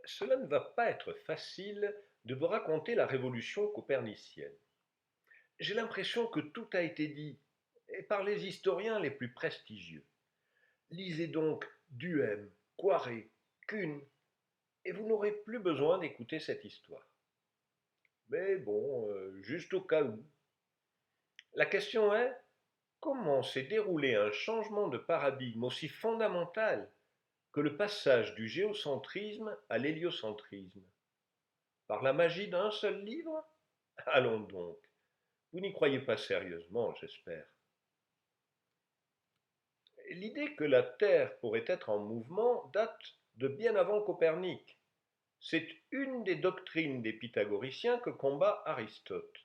Cela ne va pas être facile de vous raconter la révolution copernicienne. J'ai l'impression que tout a été dit, et par les historiens les plus prestigieux. Lisez donc Duhem, Poiré, Kuhn, et vous n'aurez plus besoin d'écouter cette histoire. Mais bon, juste au cas où. La question est, comment s'est déroulé un changement de paradigme aussi fondamental que le passage du géocentrisme à l'héliocentrisme? Par la magie d'un seul livre? Allons donc. Vous n'y croyez pas sérieusement, j'espère. L'idée que la Terre pourrait être en mouvement date de bien avant Copernic. C'est une des doctrines des pythagoriciens que combat Aristote.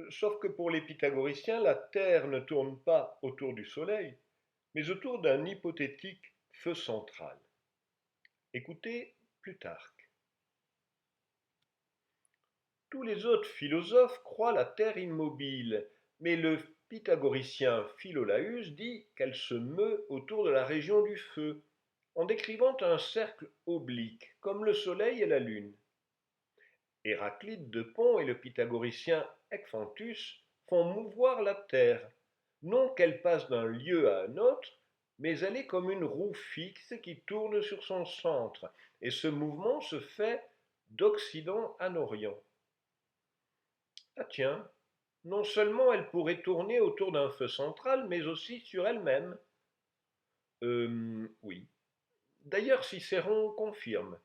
Sauf que pour les pythagoriciens, la Terre ne tourne pas autour du Soleil, mais autour d'un hypothétique feu central. Écoutez Plutarque. Tous les autres philosophes croient la Terre immobile, mais le pythagoricien Philolaüs dit qu'elle se meut autour de la région du feu, en décrivant un cercle oblique, comme le Soleil et la Lune. Héraclite de Pont et le pythagoricien Ecphantus font mouvoir la Terre, non qu'elle passe d'un lieu à un autre, mais elle est comme une roue fixe qui tourne sur son centre, et ce mouvement se fait d'Occident en Orient. Ah tiens, non seulement elle pourrait tourner autour d'un feu central, mais aussi sur elle-même. Oui. D'ailleurs, Cicéron confirme.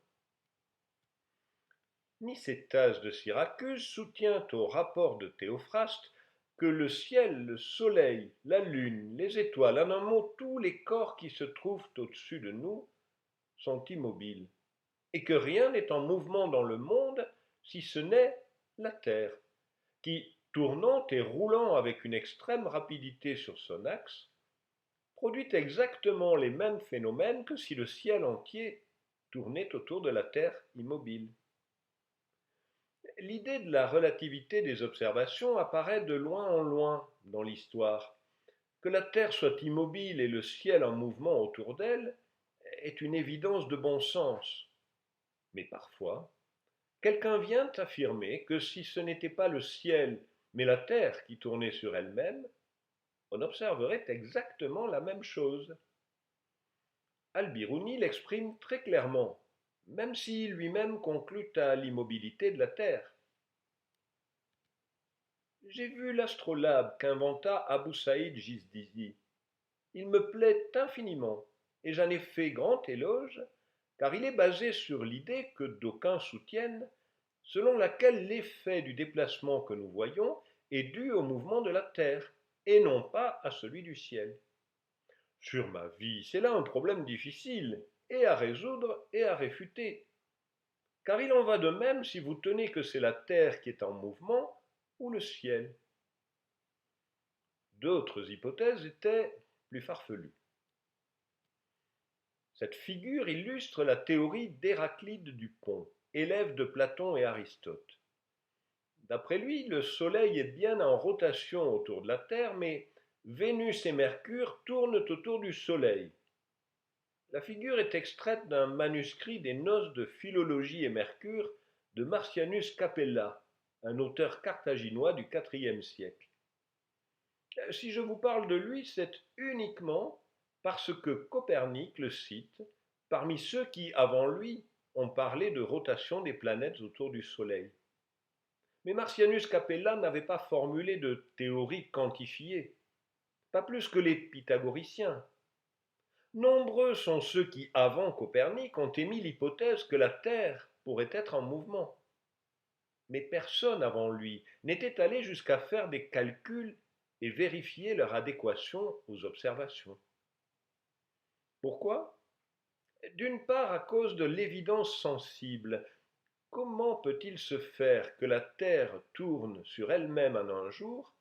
Nicétas de Syracuse soutient au rapport de Théophraste que le ciel, le soleil, la lune, les étoiles, en un mot tous les corps qui se trouvent au-dessus de nous, sont immobiles, et que rien n'est en mouvement dans le monde si ce n'est la Terre, qui, tournant et roulant avec une extrême rapidité sur son axe, produit exactement les mêmes phénomènes que si le ciel entier tournait autour de la Terre immobile. L'idée de la relativité des observations apparaît de loin en loin dans l'histoire. Que la Terre soit immobile et le ciel en mouvement autour d'elle est une évidence de bon sens. Mais parfois, quelqu'un vient affirmer que si ce n'était pas le ciel, mais la Terre qui tournait sur elle-même, on observerait exactement la même chose. Al-Biruni l'exprime très clairement, même s'il lui-même conclut à l'immobilité de la Terre. J'ai vu l'astrolabe qu'inventa Abou Saïd Jisdizi. Il me plaît infiniment, et j'en ai fait grand éloge, car il est basé sur l'idée que d'aucuns soutiennent, selon laquelle l'effet du déplacement que nous voyons est dû au mouvement de la Terre, et non pas à celui du ciel. Sur ma vie, c'est là un problème difficile, et à résoudre et à réfuter. Car il en va de même si vous tenez que c'est la Terre qui est en mouvement ou le ciel. D'autres hypothèses étaient plus farfelues. Cette figure illustre la théorie d'Héraclite du Pont, élève de Platon et Aristote. D'après lui, le Soleil est bien en rotation autour de la Terre, mais Vénus et Mercure tournent autour du Soleil. La figure est extraite d'un manuscrit des Noces de Philologie et Mercure de Marcianus Capella, un auteur carthaginois du IVe siècle. Si je vous parle de lui, c'est uniquement parce que Copernic le cite parmi ceux qui, avant lui, ont parlé de rotation des planètes autour du Soleil. Mais Marcianus Capella n'avait pas formulé de théorie quantifiée, pas plus que les pythagoriciens. Nombreux sont ceux qui, avant Copernic, ont émis l'hypothèse que la Terre pourrait être en mouvement. Mais personne avant lui n'était allé jusqu'à faire des calculs et vérifier leur adéquation aux observations. Pourquoi? D'une part à cause de l'évidence sensible. Comment peut-il se faire que la Terre tourne sur elle-même en un jour,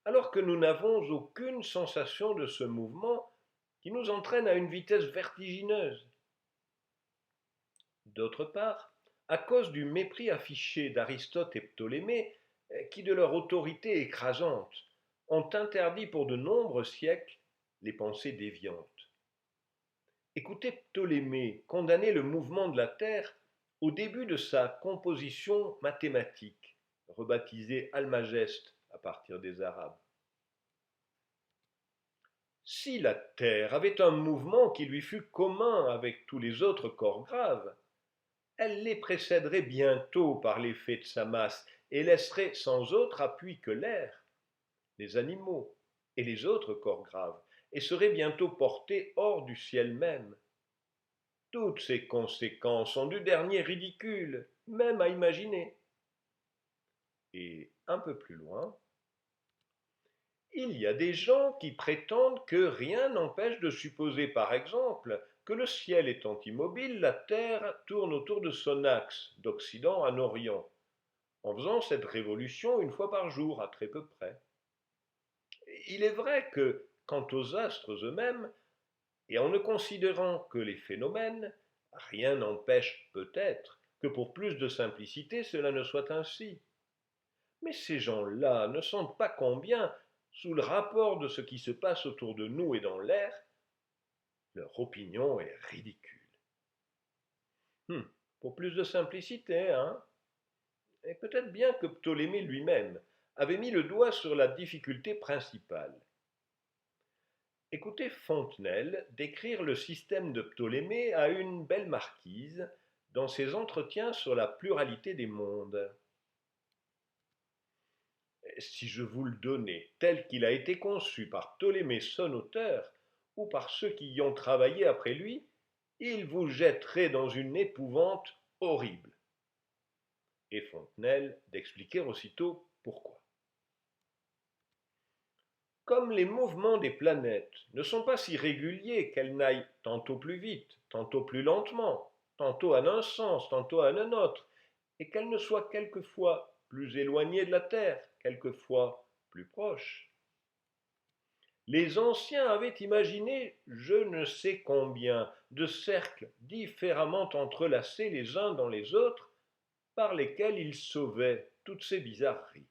alors que nous n'avons aucune sensation de ce mouvement qui nous entraîne à une vitesse vertigineuse? D'autre part, à cause du mépris affiché d'Aristote et Ptolémée, qui de leur autorité écrasante ont interdit pour de nombreux siècles les pensées déviantes. Écoutez Ptolémée condamner le mouvement de la Terre au début de sa composition mathématique, rebaptisée Almageste à partir des Arabes. Si la Terre avait un mouvement qui lui fût commun avec tous les autres corps graves, elle les précéderait bientôt par l'effet de sa masse et laisserait sans autre appui que l'air, les animaux et les autres corps graves, et serait bientôt portée hors du ciel même. Toutes ces conséquences sont du dernier ridicule, même à imaginer. Et un peu plus loin, il y a des gens qui prétendent que rien n'empêche de supposer par exemple que le ciel étant immobile, la Terre tourne autour de son axe, d'Occident en Orient, en faisant cette révolution une fois par jour à très peu près. Il est vrai que, quant aux astres eux-mêmes, et en ne considérant que les phénomènes, rien n'empêche peut-être que pour plus de simplicité cela ne soit ainsi. Mais ces gens-là ne sentent pas combien, sous le rapport de ce qui se passe autour de nous et dans l'air, leur opinion est ridicule. Pour plus de simplicité, hein? Et peut-être bien que Ptolémée lui-même avait mis le doigt sur la difficulté principale. Écoutez Fontenelle décrire le système de Ptolémée à une belle marquise dans ses entretiens sur la pluralité des mondes. Si je vous le donnais tel qu'il a été conçu par Ptolémée son auteur, ou par ceux qui y ont travaillé après lui, il vous jetterait dans une épouvante horrible. Et Fontenelle d'expliquer aussitôt pourquoi. Comme les mouvements des planètes ne sont pas si réguliers qu'elles n'aillent tantôt plus vite, tantôt plus lentement, tantôt en un sens, tantôt en un autre, et qu'elles ne soient quelquefois plus éloignées de la Terre, quelquefois plus proches, les anciens avaient imaginé je ne sais combien de cercles différemment entrelacés les uns dans les autres, par lesquels ils sauvaient toutes ces bizarreries.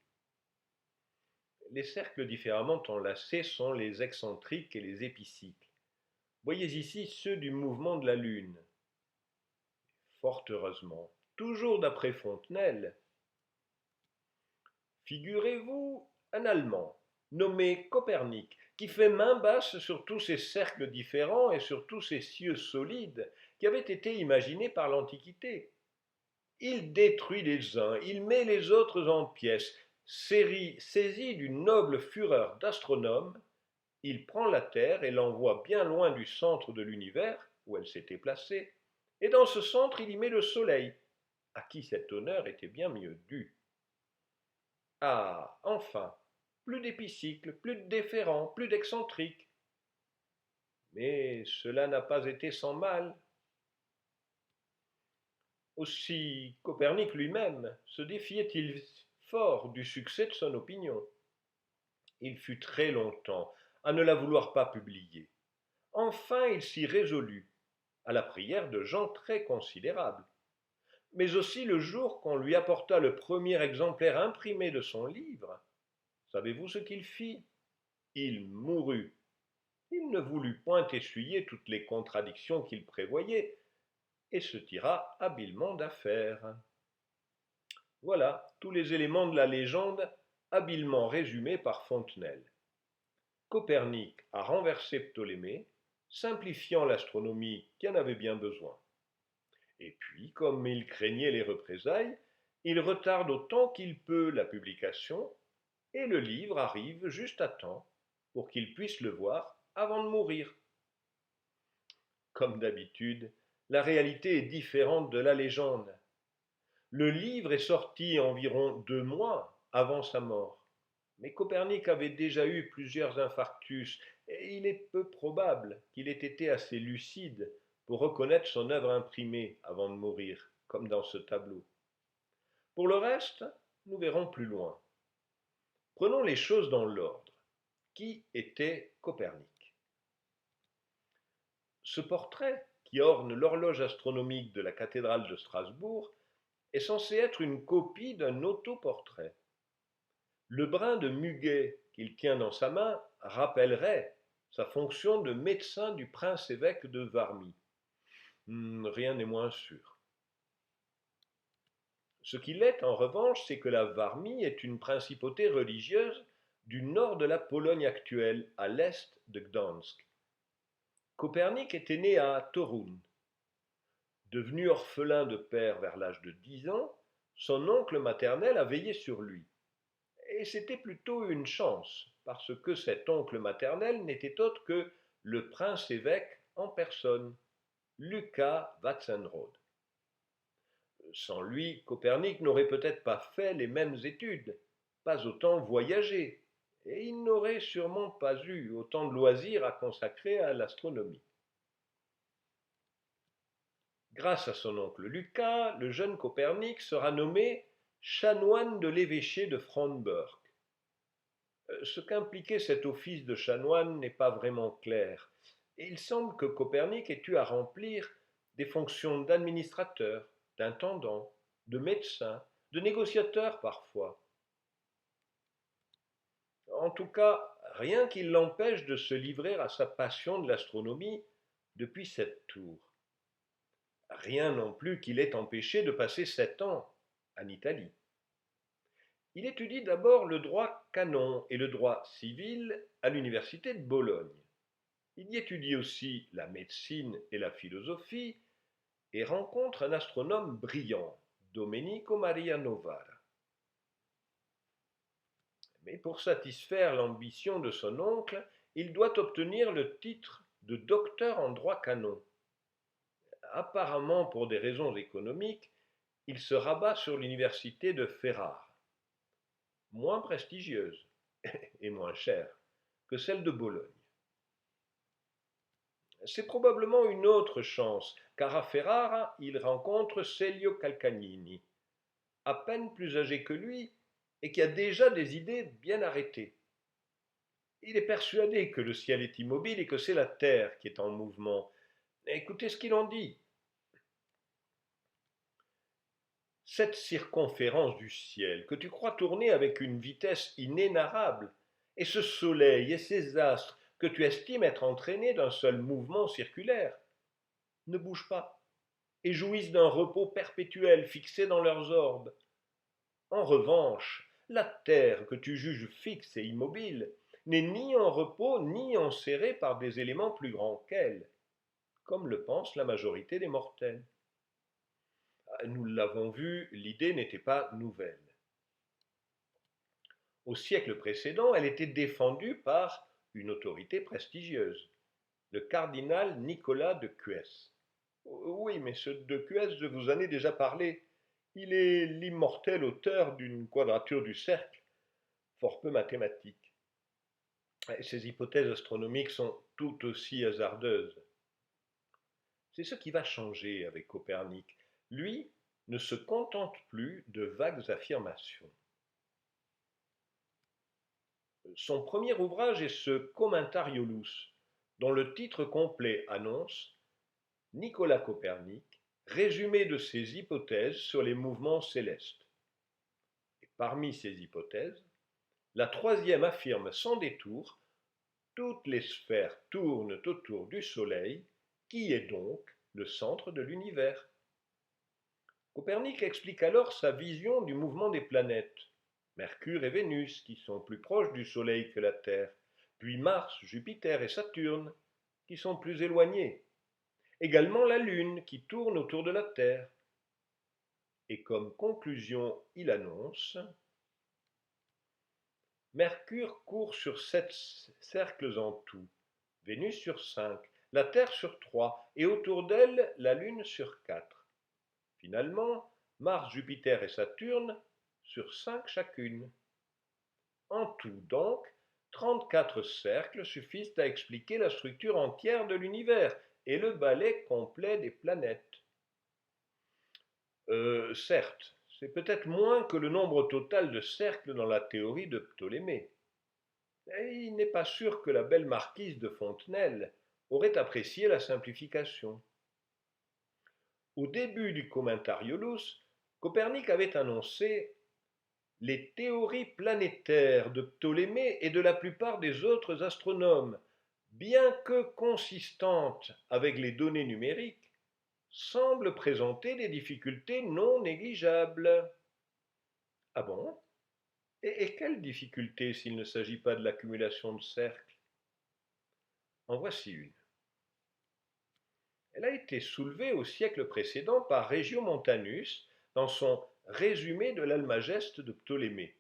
Les cercles différemment enlacés sont les excentriques et les épicycles. Voyez ici ceux du mouvement de la Lune. Fort heureusement, toujours d'après Fontenelle, figurez-vous un Allemand nommé Copernic, qui fait main basse sur tous ces cercles différents et sur tous ces cieux solides qui avaient été imaginés par l'Antiquité. Il détruit les uns, il met les autres en pièces, saisi d'une noble fureur d'astronome, il prend la Terre et l'envoie bien loin du centre de l'univers, où elle s'était placée, et dans ce centre il y met le Soleil, à qui cet honneur était bien mieux dû. Ah, enfin, plus d'épicycles, plus de déférents, plus d'excentriques. Mais cela n'a pas été sans mal. Aussi Copernic lui-même se défiait-il fort du succès de son opinion. Il fut très longtemps à ne la vouloir pas publier. Enfin il s'y résolut, à la prière de gens très considérables. Mais aussi le jour qu'on lui apporta le premier exemplaire imprimé de son livre, savez-vous ce qu'il fit? Il mourut. Il ne voulut point essuyer toutes les contradictions qu'il prévoyait, et se tira habilement d'affaire. Voilà tous les éléments de la légende habilement résumés par Fontenelle. Copernic a renversé Ptolémée, simplifiant l'astronomie qui en avait bien besoin. Et puis, comme il craignait les représailles, il retarde autant qu'il peut la publication, et le livre arrive juste à temps pour qu'il puisse le voir avant de mourir. Comme d'habitude, la réalité est différente de la légende. Le livre est sorti environ 2 mois avant sa mort, mais Copernic avait déjà eu plusieurs infarctus, et il est peu probable qu'il ait été assez lucide pour reconnaître son œuvre imprimée avant de mourir, comme dans ce tableau. Pour le reste, nous verrons plus loin. Prenons les choses dans l'ordre. Qui était Copernic? Ce portrait, qui orne l'horloge astronomique de la cathédrale de Strasbourg, est censé être une copie d'un autoportrait. Le brin de muguet qu'il tient dans sa main rappellerait, sa fonction de médecin du prince-évêque de Varmi. Rien n'est moins sûr. Ce qu'il est, en revanche, c'est que la Varmie est une principauté religieuse du nord de la Pologne actuelle, à l'est de Gdansk. Copernic était né à Torun. Devenu orphelin de père vers l'âge de 10 ans, son oncle maternel a veillé sur lui. Et c'était plutôt une chance, parce que cet oncle maternel n'était autre que le prince-évêque en personne, Lucas Watzenrode. Sans lui, Copernic n'aurait peut-être pas fait les mêmes études, pas autant voyagé, et il n'aurait sûrement pas eu autant de loisirs à consacrer à l'astronomie. Grâce à son oncle Lucas, le jeune Copernic sera nommé chanoine de l'évêché de Frauenburg. Ce qu'impliquait cet office de chanoine n'est pas vraiment clair, et il semble que Copernic ait eu à remplir des fonctions d'administrateur, d'intendant, de médecin, de négociateur parfois. En tout cas, rien qui l'empêche de se livrer à sa passion de l'astronomie depuis cette tour. Rien non plus qui l'ait empêché de passer 7 ans en Italie. Il étudie d'abord le droit canon et le droit civil à l'université de Bologne. Il y étudie aussi la médecine et la philosophie et rencontre un astronome brillant, Domenico Maria Novara. Mais pour satisfaire l'ambition de son oncle, il doit obtenir le titre de docteur en droit canon. Apparemment pour des raisons économiques, il se rabat sur l'université de Ferrare, moins prestigieuse et moins chère que celle de Bologne. C'est probablement une autre chance, car à Ferrare, il rencontre Celio Calcagnini, à peine plus âgé que lui et qui a déjà des idées bien arrêtées. Il est persuadé que le ciel est immobile et que c'est la Terre qui est en mouvement. Écoutez ce qu'il en dit. Cette circonférence du ciel que tu crois tourner avec une vitesse inénarrable, et ce soleil et ces astres que tu estimes être entraînés d'un seul mouvement circulaire, ne bougent pas et jouissent d'un repos perpétuel fixé dans leurs orbes. En revanche, la terre que tu juges fixe et immobile n'est ni en repos ni enserrée par des éléments plus grands qu'elle, comme le pense la majorité des mortels. Nous l'avons vu, l'idée n'était pas nouvelle. Au siècle précédent, elle était défendue par une autorité prestigieuse, le cardinal Nicolas de Cuès. Oui, mais ce de Cuès, je vous en ai déjà parlé. Il est l'immortel auteur d'une quadrature du cercle, fort peu mathématique. Ces hypothèses astronomiques sont tout aussi hasardeuses. C'est ce qui va changer avec Copernic. Lui ne se contente plus de vagues affirmations. Son premier ouvrage est ce Commentariolus, dont le titre complet annonce Nicolas Copernic, résumé de ses hypothèses sur les mouvements célestes. Et parmi ces hypothèses, la troisième affirme sans détour toutes les sphères tournent autour du Soleil, qui est donc le centre de l'univers. Copernic explique alors sa vision du mouvement des planètes, Mercure et Vénus, qui sont plus proches du Soleil que la Terre, puis Mars, Jupiter et Saturne, qui sont plus éloignés. Également la Lune, qui tourne autour de la Terre. Et comme conclusion, il annonce Mercure court sur 7 cercles en tout, Vénus sur 5, la Terre sur 3, et autour d'elle, la Lune sur 4. Finalement, Mars, Jupiter et Saturne sur 5 chacune. En tout donc, 34 cercles suffisent à expliquer la structure entière de l'univers et le balai complet des planètes. Certes, c'est peut-être moins que le nombre total de cercles dans la théorie de Ptolémée. Et il n'est pas sûr que la belle marquise de Fontenelle aurait apprécié la simplification. Au début du Commentariolus, Copernic avait annoncé les théories planétaires de Ptolémée et de la plupart des autres astronomes, bien que consistante avec les données numériques, semble présenter des difficultés non négligeables. Ah bon? Et quelles difficultés s'il ne s'agit pas de l'accumulation de cercles? En voici une. Elle a été soulevée au siècle précédent par Regiomontanus dans son Résumé de l'Almageste de Ptolémée,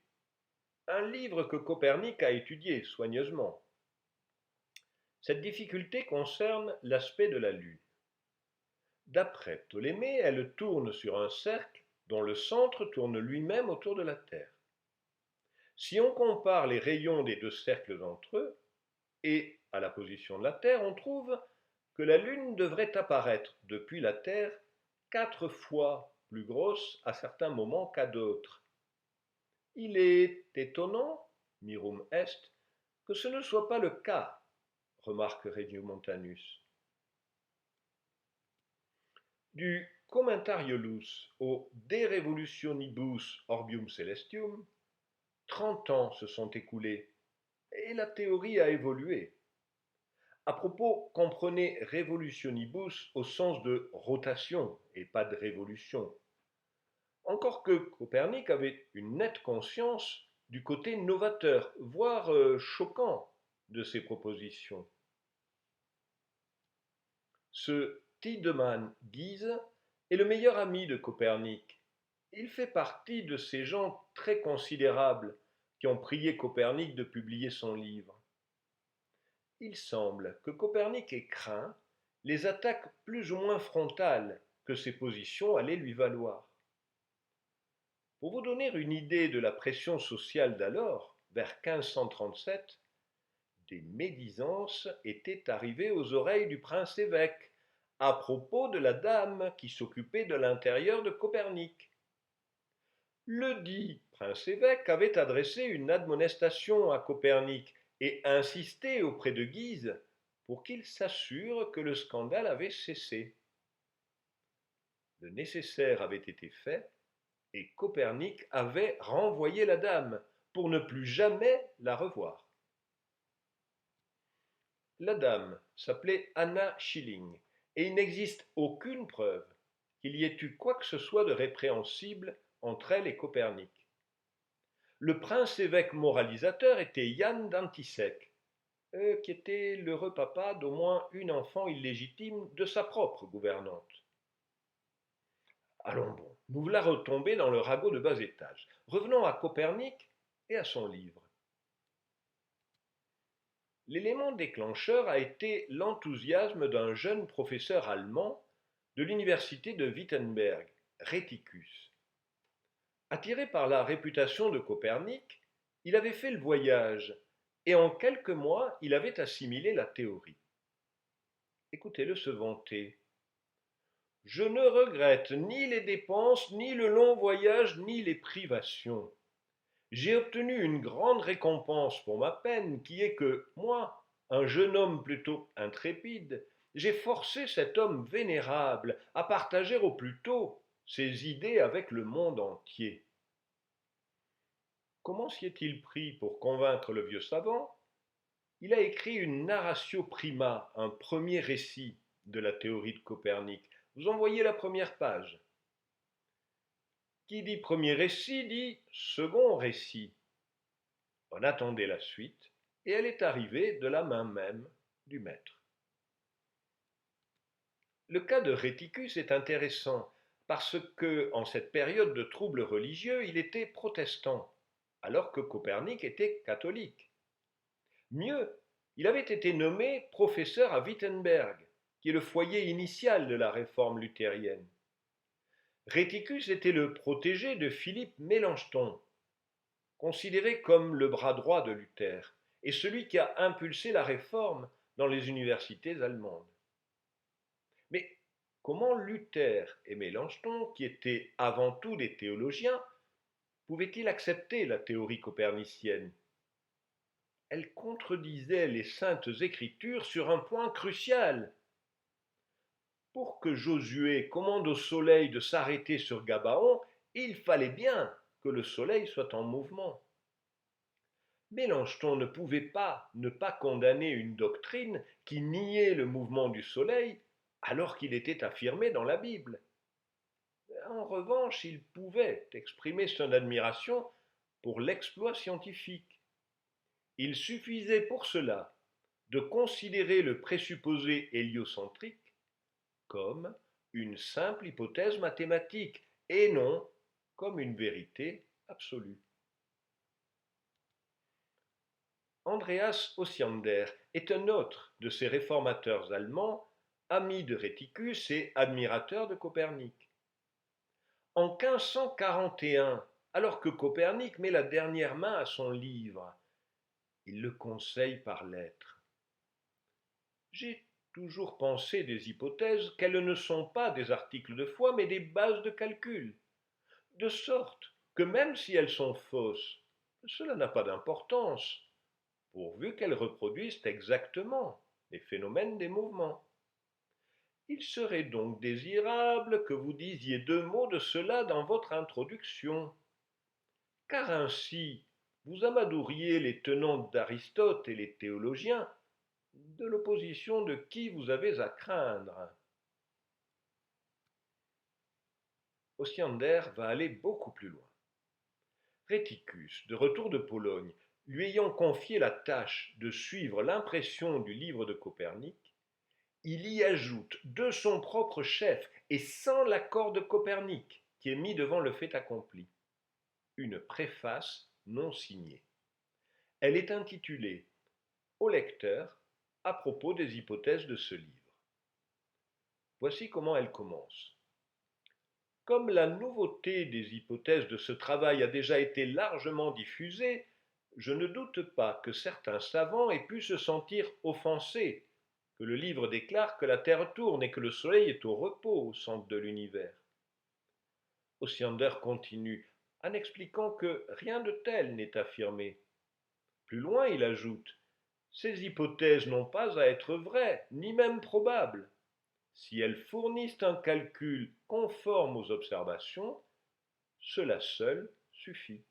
un livre que Copernic a étudié soigneusement. Cette difficulté concerne l'aspect de la Lune. D'après Ptolémée, elle tourne sur un cercle dont le centre tourne lui-même autour de la Terre. Si on compare les rayons des deux cercles entre eux et à la position de la Terre, on trouve que la Lune devrait apparaître depuis la Terre 4 fois plus grosse à certains moments qu'à d'autres. Il est étonnant, mirum est, que ce ne soit pas le cas, remarque Regiomontanus. Du Commentariolus au De Revolutionibus Orbium Celestium, 30 ans se sont écoulés et la théorie a évolué. À propos, comprenez revolutionibus au sens de rotation et pas de révolution. Encore que Copernic avait une nette conscience du côté novateur, voire choquant de ses propositions. Ce Tiedemann Giese est le meilleur ami de Copernic. Il fait partie de ces gens très considérables qui ont prié Copernic de publier son livre. Il semble que Copernic ait craint les attaques plus ou moins frontales que ses positions allaient lui valoir. Pour vous donner une idée de la pression sociale d'alors, vers 1537, des médisances étaient arrivées aux oreilles du prince-évêque à propos de la dame qui s'occupait de l'intérieur de Copernic. Le dit prince-évêque avait adressé une admonestation à Copernic et insisté auprès de Guise pour qu'il s'assure que le scandale avait cessé. Le nécessaire avait été fait et Copernic avait renvoyé la dame pour ne plus jamais la revoir. La dame s'appelait Anna Schilling et il n'existe aucune preuve qu'il y ait eu quoi que ce soit de répréhensible entre elle et Copernic. Le prince-évêque moralisateur était Yann d'Antisec, qui était l'heureux papa d'au moins une enfant illégitime de sa propre gouvernante. Allons bon, nous voilà retombés dans le ragot de bas étage. Revenons à Copernic et à son livre. L'élément déclencheur a été l'enthousiasme d'un jeune professeur allemand de l'université de Wittenberg, Rheticus. Attiré par la réputation de Copernic, il avait fait le voyage et en quelques mois il avait assimilé la théorie. Écoutez-le se vanter. Je ne regrette ni les dépenses, ni le long voyage, ni les privations. J'ai obtenu une grande récompense pour ma peine, qui est que moi, un jeune homme plutôt intrépide, j'ai forcé cet homme vénérable à partager au plus tôt ses idées avec le monde entier. Comment s'y est-il pris pour convaincre le vieux savant? Il a écrit une narratio prima, un premier récit de la théorie de Copernic. Vous en voyez la première page. Qui dit premier récit dit second récit. On attendait la suite, et elle est arrivée de la main même du maître. Le cas de Rhéticus est intéressant parce que, en cette période de troubles religieux, il était protestant, alors que Copernic était catholique. Mieux, il avait été nommé professeur à Wittenberg, qui est le foyer initial de la réforme luthérienne. Rhéticus était le protégé de Philippe Mélanchthon, considéré comme le bras droit de Luther, et celui qui a impulsé la réforme dans les universités allemandes. Mais comment Luther et Mélanchthon, qui étaient avant tout des théologiens, pouvaient-ils accepter la théorie copernicienne? Elle contredisait les saintes écritures sur un point crucial. Pour que Josué commande au soleil de s'arrêter sur Gabaon, il fallait bien que le soleil soit en mouvement. Mélenchon ne pouvait pas ne pas condamner une doctrine qui niait le mouvement du Soleil alors qu'il était affirmé dans la Bible. En revanche, il pouvait exprimer son admiration pour l'exploit scientifique. Il suffisait pour cela de considérer le présupposé héliocentrique comme une simple hypothèse mathématique et non comme une vérité absolue. Andreas Osiander est un autre de ces réformateurs allemands, amis de Rhéticus et admirateurs de Copernic. En 1541, alors que Copernic met la dernière main à son livre, il le conseille par lettre. J'ai toujours pensé des hypothèses qu'elles ne sont pas des articles de foi, mais des bases de calcul, de sorte que même si elles sont fausses, cela n'a pas d'importance, pourvu qu'elles reproduisent exactement les phénomènes des mouvements. Il serait donc désirable que vous disiez 2 mots de cela dans votre introduction, car ainsi vous amadouriez les tenants d'Aristote et les théologiens de l'opposition de qui vous avez à craindre. Osiander va aller beaucoup plus loin. Rhéticus, de retour de Pologne, lui ayant confié la tâche de suivre l'impression du livre de Copernic, il y ajoute de son propre chef et sans l'accord de Copernic, qui est mis devant le fait accompli, une préface non signée. Elle est intitulée au lecteur à propos des hypothèses de ce livre. Voici comment elle commence. Comme la nouveauté des hypothèses de ce travail a déjà été largement diffusée, je ne doute pas que certains savants aient pu se sentir offensés, que le livre déclare que la Terre tourne et que le Soleil est au repos au centre de l'univers. Osiander continue en expliquant que rien de tel n'est affirmé. Plus loin, il ajoute: ces hypothèses n'ont pas à être vraies, ni même probables. Si elles fournissent un calcul conforme aux observations, cela seul suffit.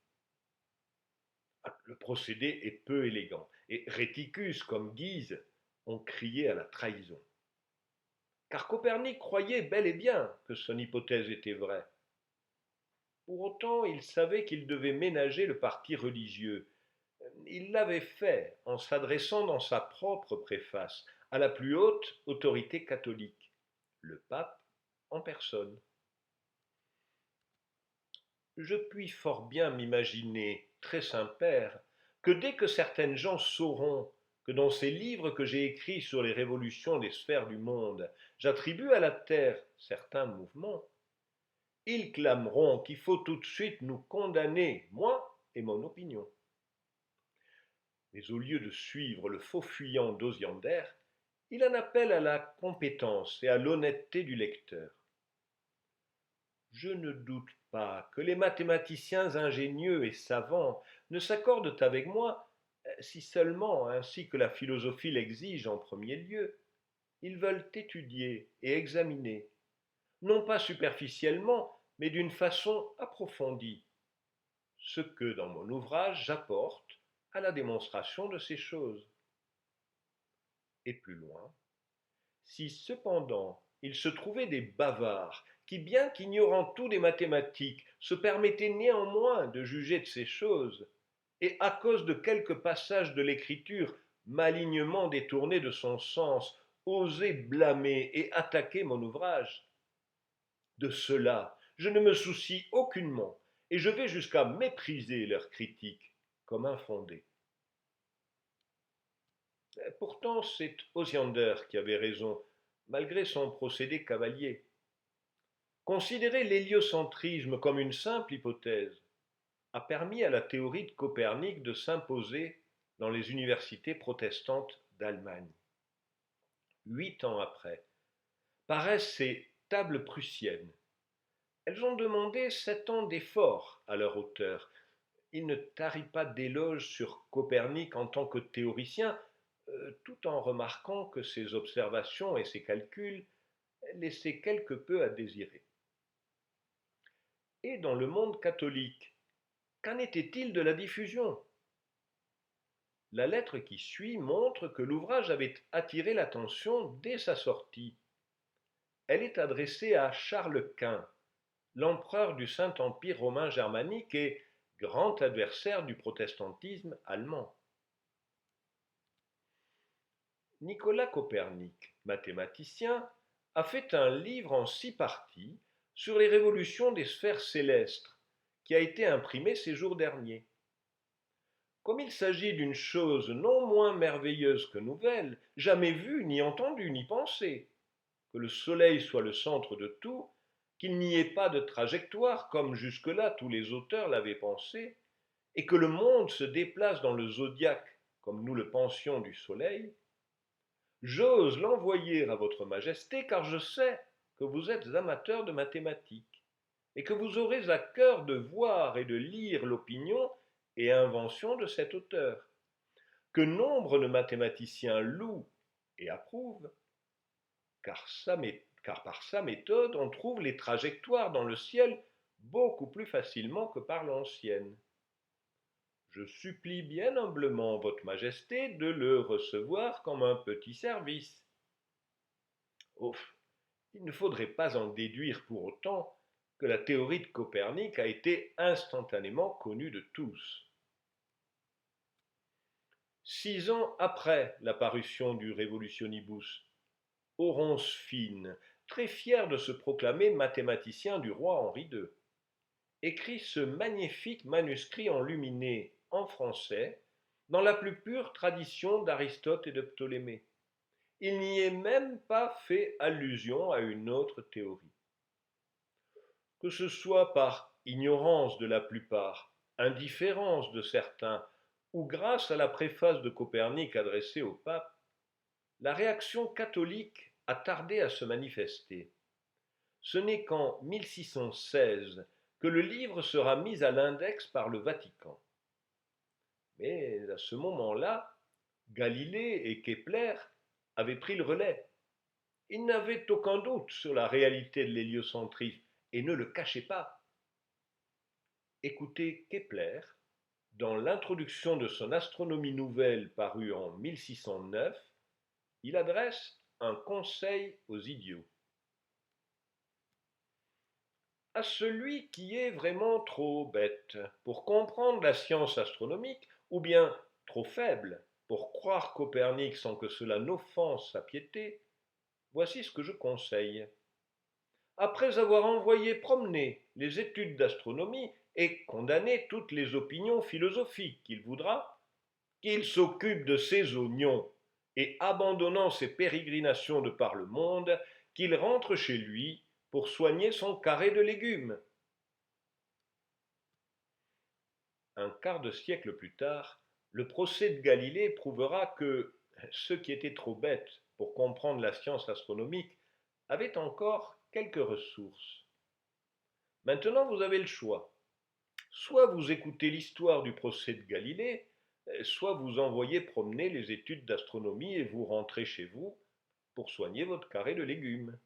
Le procédé est peu élégant, et Rhéticus comme Guise ont crié à la trahison. Car Copernic croyait bel et bien que son hypothèse était vraie. Pour autant, il savait qu'il devait ménager le parti religieux. Il l'avait fait en s'adressant dans sa propre préface à la plus haute autorité catholique, le pape en personne. Je puis fort bien m'imaginer, très Saint-Père, que dès que certaines gens sauront que dans ces livres que j'ai écrits sur les révolutions des sphères du monde, j'attribue à la Terre certains mouvements, ils clameront qu'il faut tout de suite nous condamner, moi et mon opinion. Mais au lieu de suivre le faux fuyant d'Osiander, il en appelle à la compétence et à l'honnêteté du lecteur. Je ne doute pas que les mathématiciens ingénieux et savants ne s'accordent avec moi, si seulement, ainsi que la philosophie l'exige en premier lieu, ils veulent étudier et examiner, non pas superficiellement, mais d'une façon approfondie, ce que dans mon ouvrage j'apporte à la démonstration de ces choses. Et plus loin, si cependant il se trouvait des bavards qui, bien qu'ignorant tout des mathématiques, se permettaient néanmoins de juger de ces choses, et à cause de quelques passages de l'écriture malignement détournés de son sens, osaient blâmer et attaquer mon ouvrage, de cela je ne me soucie aucunement, et je vais jusqu'à mépriser leurs critiques comme infondées. Pourtant, c'est Osiander qui avait raison, malgré son procédé cavalier. Considérer l'héliocentrisme comme une simple hypothèse a permis à la théorie de Copernic de s'imposer dans les universités protestantes d'Allemagne. 8 ans après, paraissent ces tables prussiennes. Elles ont demandé 7 ans d'efforts à leur auteur. Il ne tarit pas d'éloges sur Copernic en tant que théoricien, tout en remarquant que ses observations et ses calculs laissaient quelque peu à désirer. Et dans le monde catholique, qu'en était-il de la diffusion? La lettre qui suit montre que l'ouvrage avait attiré l'attention dès sa sortie. Elle est adressée à Charles Quint, l'empereur du Saint-Empire romain germanique et grand adversaire du protestantisme allemand. Nicolas Copernic, mathématicien, a fait un livre en 6 parties sur les révolutions des sphères célestes, qui a été imprimé ces jours derniers. Comme il s'agit d'une chose non moins merveilleuse que nouvelle, jamais vue, ni entendue, ni pensée, que le Soleil soit le centre de tout, qu'il n'y ait pas de trajectoire comme jusque-là tous les auteurs l'avaient pensé, et que le monde se déplace dans le zodiaque comme nous le pensions du Soleil, j'ose l'envoyer à votre Majesté car je sais que vous êtes amateur de mathématiques et que vous aurez à cœur de voir et de lire l'opinion et invention de cet auteur, que nombre de mathématiciens louent et approuvent, car par sa méthode on trouve les trajectoires dans le ciel beaucoup plus facilement que par l'ancienne. Je supplie bien humblement votre Majesté de le recevoir comme un petit service. Ouf, il ne faudrait pas en déduire pour autant que la théorie de Copernic a été instantanément connue de tous. 6 ans après la parution du Revolutionibus, Oronce Fine, très fier de se proclamer mathématicien du roi Henri II, écrit ce magnifique manuscrit enluminé en français dans la plus pure tradition d'Aristote et de Ptolémée. Il n'y est même pas fait allusion à une autre théorie. Que ce soit par ignorance de la plupart, indifférence de certains, ou grâce à la préface de Copernic adressée au pape, la réaction catholique a tardé à se manifester. Ce n'est qu'en 1616 que le livre sera mis à l'index par le Vatican. Mais à ce moment-là, Galilée et Kepler avaient pris le relais. Ils n'avaient aucun doute sur la réalité de l'héliocentrisme et ne le cachaient pas. Écoutez Kepler, dans l'introduction de son Astronomie nouvelle parue en 1609, il adresse un conseil aux idiots. À celui qui est vraiment trop bête pour comprendre la science astronomique, ou bien trop faible pour croire Copernic sans que cela n'offense sa piété, voici ce que je conseille. Après avoir envoyé promener les études d'astronomie et condamné toutes les opinions philosophiques qu'il voudra, qu'il s'occupe de ses oignons et, abandonnant ses pérégrinations de par le monde, qu'il rentre chez lui pour soigner son carré de légumes. Un quart de siècle plus tard, le procès de Galilée prouvera que ceux qui étaient trop bêtes pour comprendre la science astronomique avaient encore quelques ressources. Maintenant, vous avez le choix. Soit vous écoutez l'histoire du procès de Galilée, soit vous envoyez promener les études d'astronomie et vous rentrez chez vous pour soigner votre carré de légumes.